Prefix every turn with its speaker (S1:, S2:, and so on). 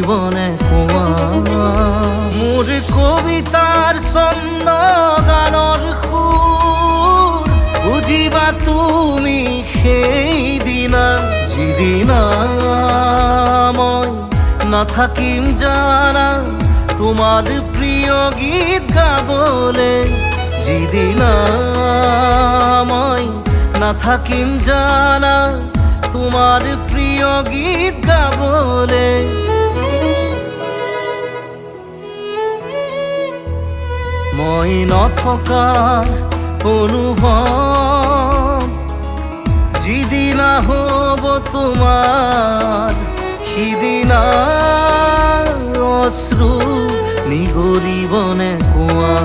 S1: নিগরিবনে কোৱা মোৰ কবিতাৰ ছন্দ গানৰ সুৰ বুজিবা তুমি সেইদিনা যিদিনা মই নাথাকিম জানা তোমার প্রিয় গীত গাবলে যিদিনা মই নাথাকিম জানা তোমার প্রিয় গীত গাবলে মই নথকা অনুভৱ যিদিনা হ'ব তোমাৰ সিদিনা অশ্রু নিগরিবনে কোৱা